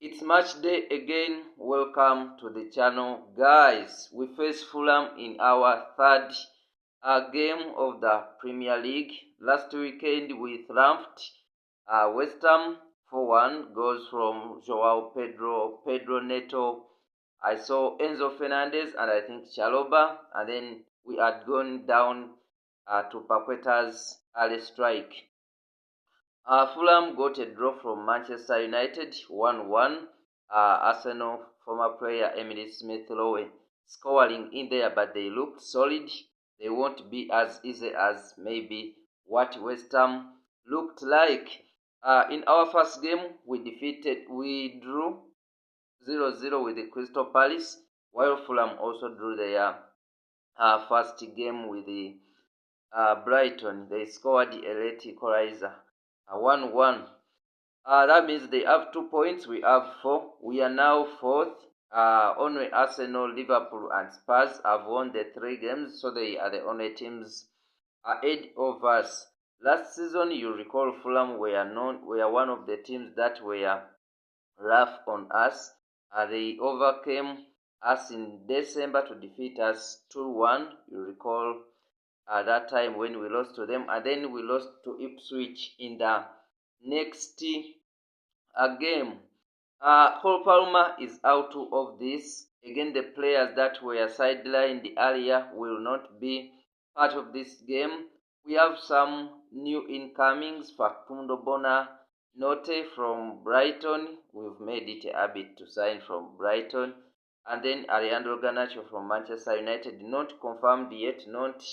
It's match day again. Welcome to the channel, guys. We face Fulham in our third game of the Premier League. Last weekend we triumphed West Ham 4-1. Goals from Joao Pedro Neto. I saw Enzo Fernandez and I think Chaloba, and then we had gone down to Paqueta's early strike. Fulham got a draw from Manchester United 1-1. Arsenal former player Emily Smith-Rowe scoring in there, but they looked solid. They won't be as easy as maybe what West Ham looked like. In our first game, we drew 0-0 with the Crystal Palace, while Fulham also drew their first game with the Brighton. They scored a late equalizer. 1-1. That means they have 2 points. We have 4. We are now fourth. Only Arsenal, Liverpool, and Spurs have won the 3 games, so they are the only teams ahead of us. Last season, you recall Fulham were one of the teams that were rough on us. They overcame us in December to defeat us 2-1. You recall that time when we lost to them, and then we lost to Ipswich in the next game. Cole Palmer is out of this. Again, the players that were sidelined earlier will not be part of this game. We have some new incomings. Facundo Bona Note from Brighton. We've made it a habit to sign from Brighton. And then Alejandro Garnacho from Manchester United. Not confirmed yet, not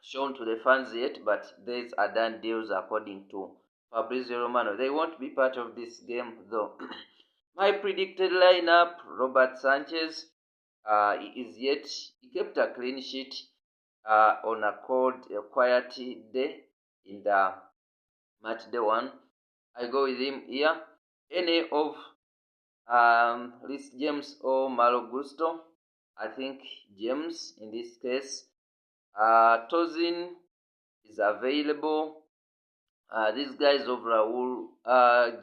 shown to the fans yet, but these are done deals according to Fabrizio Romano. They won't be part of this game though. My predicted lineup: Robert Sanchez. He kept a clean sheet on a quiet day in the match day 1. I go with him here. Any of Rhys James or Malo Gusto. I think James in this case. Tozin is available. These guys of Raul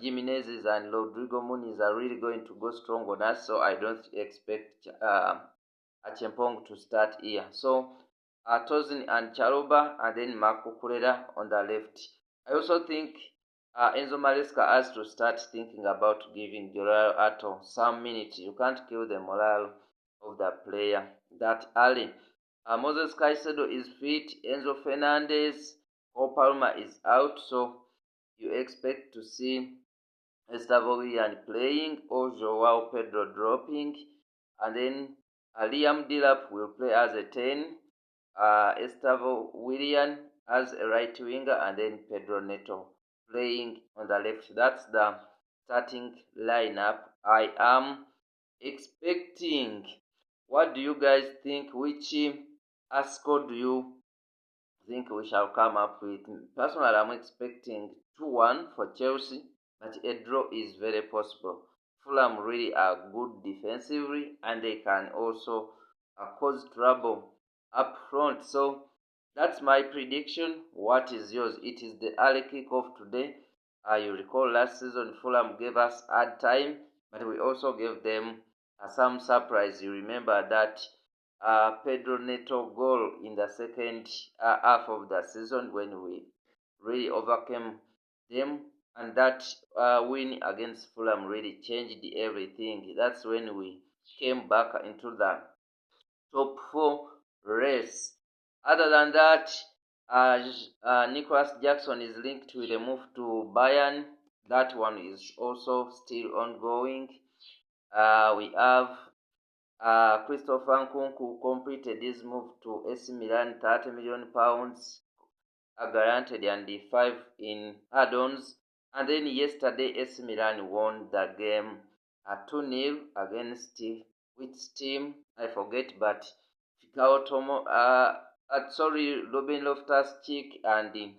Jimenez and Rodrigo Muniz are really going to go strong on us, so I don't expect Achempong to start here. So Tozin and Charoba, and then Marco Kureda on the left. I also think Enzo Maresca has to start thinking about giving Joel Ato some minutes. You can't kill the morale of the player that early. Moses Caicedo is fit. Enzo Fernandez, Cole Palmer is out, so you expect to see Estevao Willian playing or Joao Pedro dropping, and then Liam Delap will play as a 10, Estevao Willian as a right winger, and then Pedro Neto playing on the left. That's the starting lineup I am expecting. What do you guys think? Which score do you think we shall come up with? Personally, I'm expecting 2-1 for Chelsea, but a draw is very possible. Fulham really are good defensively, and they can also cause trouble up front. So that's my prediction. What is yours? It is the early kickoff today. You recall last season Fulham gave us hard time, but we also gave them some surprise. You remember that Pedro Neto goal in the second half of the season when we really overcame them, and that win against Fulham really changed everything. That's when we came back into the top 4 race. Other than that, Nicholas Jackson is linked with a move to Bayern. That one is also still ongoing. We have Christopher Nkunku completed his move to AC Milan, £30 million guaranteed and the 5 in add-ons. And then yesterday AC Milan won the game 2-0 against which team I forget, but Robin Loftus-Cheek and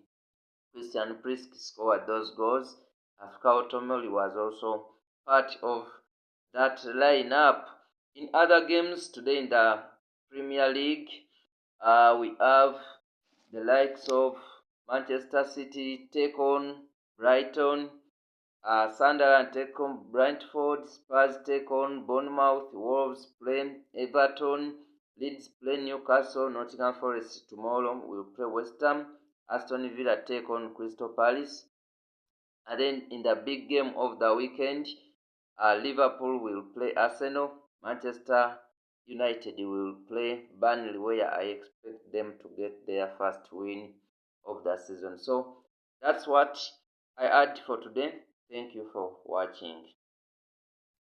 Christian Prisk scored those goals. Fikao Tomori was also part of that lineup. In other games today in the Premier League, we have the likes of Manchester City take on Brighton. Sunderland take on Brentford, Spurs take on Bournemouth, Wolves play Everton, Leeds play Newcastle, Nottingham Forest tomorrow will play West Ham, Aston Villa take on Crystal Palace. And then in the big game of the weekend, Liverpool will play Arsenal, Manchester United will play Burnley, where I expect them to get their first win of the season. So that's what I had for today. Thank you for watching.